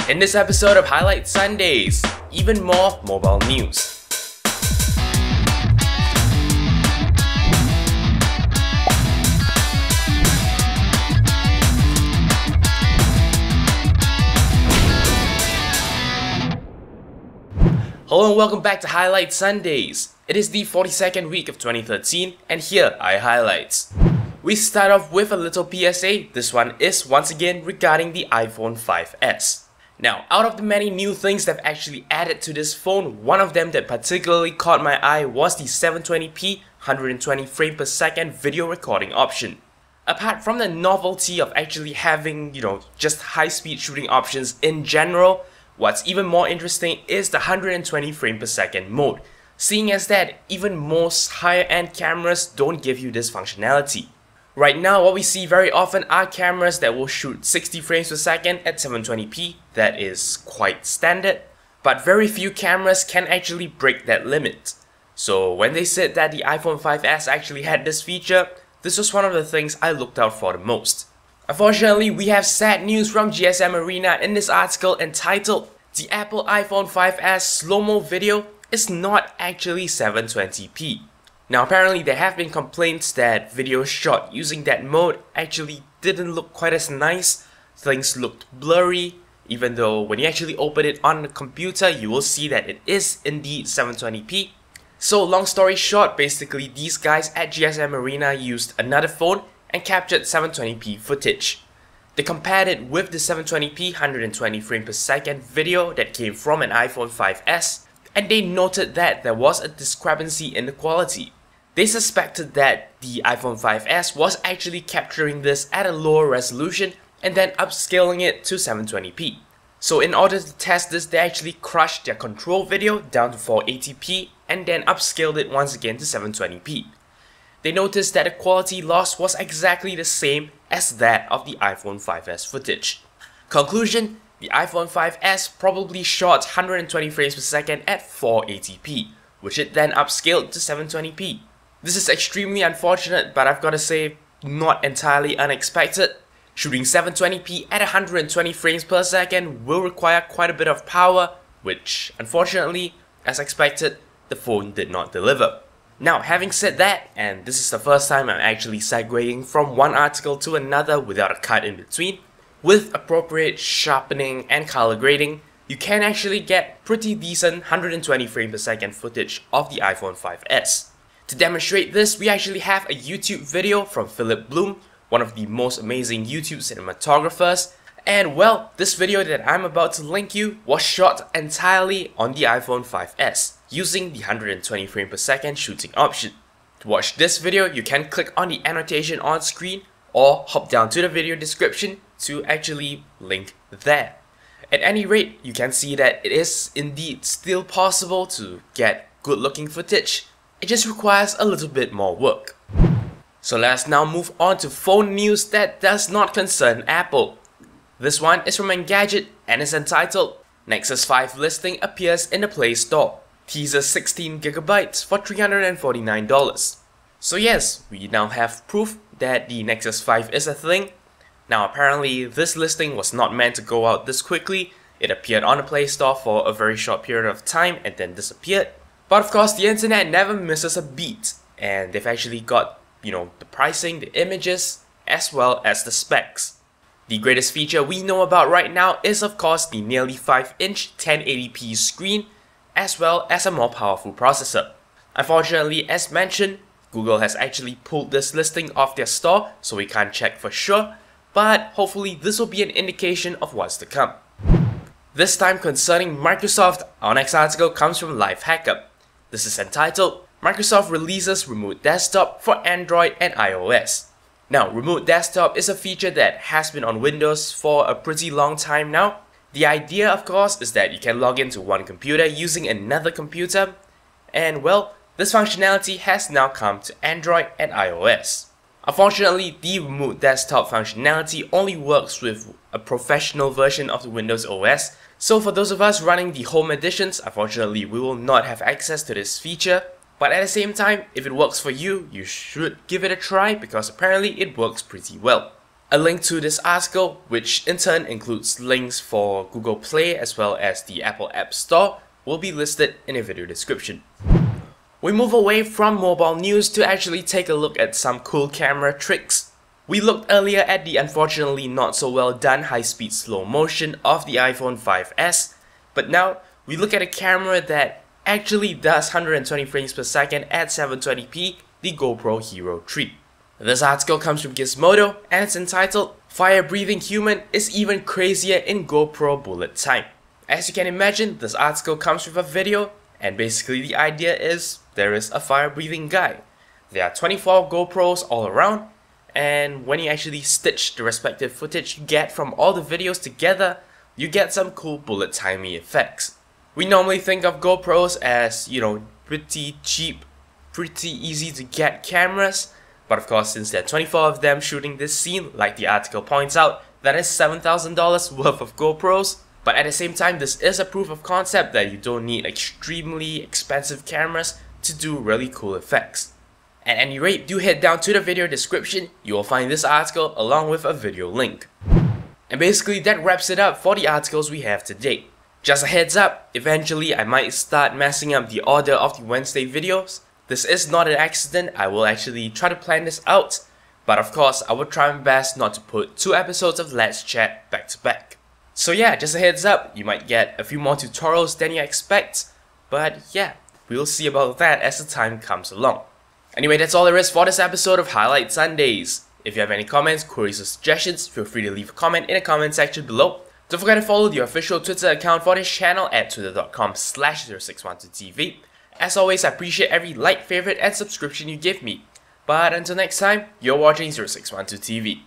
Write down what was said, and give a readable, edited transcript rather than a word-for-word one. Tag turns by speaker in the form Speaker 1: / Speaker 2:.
Speaker 1: In this episode of Highlight Sundays, even more mobile news. Hello and welcome back to Highlight Sundays. It is the 42nd week of 2013 and here are your highlights. We start off with a little PSA. This one is once again regarding the iPhone 5S. Now, out of the many new things they've actually added to this phone, one of them that particularly caught my eye was the 720p 120 frame per second video recording option. Apart from the novelty of actually having, just high-speed shooting options in general, what's even more interesting is the 120 frame per second mode, seeing as that even most higher-end cameras don't give you this functionality. Right now, what we see very often are cameras that will shoot 60 frames per second at 720p, that is quite standard, but very few cameras can actually break that limit. So when they said that the iPhone 5S actually had this feature, this was one of the things I looked out for the most. Unfortunately, we have sad news from GSMArena in this article entitled, "The Apple iPhone 5S Slow-mo video is not actually 720p. Now apparently there have been complaints that videos shot using that mode actually didn't look quite as nice. Things looked blurry, even though when you actually open it on the computer you will see that it is indeed 720p. So long story short, basically these guys at GSMArena used another phone and captured 720p footage. They compared it with the 720p 120 frame per second video that came from an iPhone 5S, and they noted that there was a discrepancy in the quality. They suspected that the iPhone 5S was actually capturing this at a lower resolution and then upscaling it to 720p. So in order to test this, they actually crushed their control video down to 480p and then upscaled it once again to 720p. They noticed that the quality loss was exactly the same as that of the iPhone 5S footage. Conclusion: the iPhone 5S probably shot 120 frames per second at 480p, which it then upscaled to 720p. This is extremely unfortunate, but I've gotta say, not entirely unexpected. Shooting 720p at 120 frames per second will require quite a bit of power, which unfortunately, as expected, the phone did not deliver. Now, having said that, and this is the first time I'm actually segueing from one article to another without a cut in between, with appropriate sharpening and color grading, you can actually get pretty decent 120 frames per second footage of the iPhone 5S. To demonstrate this, we actually have a YouTube video from Philip Bloom, one of the most amazing YouTube cinematographers, and well, this video that I'm about to link you was shot entirely on the iPhone 5S, using the 120 frame per second shooting option. To watch this video, you can click on the annotation on screen or hop down to the video description to actually link there. At any rate, you can see that it is indeed still possible to get good looking footage. It just requires a little bit more work. So let's now move on to phone news that does not concern Apple. This one is from Engadget and is entitled, "Nexus 5 listing appears in the Play Store. Teases 16GB for $349. So yes, we now have proof that the Nexus 5 is a thing. Now apparently this listing was not meant to go out this quickly. It appeared on the Play Store for a very short period of time and then disappeared. But of course the internet never misses a beat, and they've actually got, the pricing, the images, as well as the specs. The greatest feature we know about right now is of course the nearly 5-inch 1080p screen, as well as a more powerful processor. Unfortunately, as mentioned, Google has actually pulled this listing off their store, so we can't check for sure, but hopefully this will be an indication of what's to come. This time concerning Microsoft, our next article comes from Lifehacker. This is entitled, "Microsoft releases Remote Desktop for Android and iOS." Now, Remote Desktop is a feature that has been on Windows for a pretty long time now. The idea, of course, is that you can log into one computer using another computer, and well, this functionality has now come to Android and iOS. Unfortunately, the Remote Desktop functionality only works with a professional version of the Windows OS, so for those of us running the home editions, unfortunately we will not have access to this feature. But at the same time, if it works for you, you should give it a try because apparently it works pretty well. A link to this article, which in turn includes links for Google Play as well as the Apple App Store, will be listed in a video description. We move away from mobile news to actually take a look at some cool camera tricks. We looked earlier at the unfortunately not so well done high-speed slow motion of the iPhone 5S, but now we look at a camera that actually does 120 frames per second at 720p, the GoPro Hero 3. This article comes from Gizmodo and it's entitled "Fire-Breathing Human is Even Crazier in GoPro Bullet Time." As you can imagine, this article comes with a video, and basically the idea is there is a fire-breathing guy. There are 24 GoPros all around, and when you actually stitch the respective footage you get from all the videos together, you get some cool bullet timey effects. We normally think of GoPros as, pretty cheap, pretty easy to get cameras, but of course since there are 24 of them shooting this scene, like the article points out, that is $7,000 worth of GoPros. But at the same time, this is a proof of concept that you don't need extremely expensive cameras to do really cool effects. At any rate, do head down to the video description, you will find this article along with a video link. And basically that wraps it up for the articles we have today. Just a heads up, eventually I might start messing up the order of the Wednesday videos. This is not an accident, I will actually try to plan this out. But of course, I will try my best not to put 2 episodes of Let's Chat back to back. So yeah, just a heads up, you might get a few more tutorials than you expect. But yeah, we'll see about that as the time comes along. Anyway, that's all there is for this episode of Highlight Sundays. If you have any comments, queries or suggestions, feel free to leave a comment in the comment section below. Don't forget to follow the official Twitter account for this channel at twitter.com/0612tv. As always, I appreciate every like, favorite and subscription you give me. But until next time, you're watching 0612TV.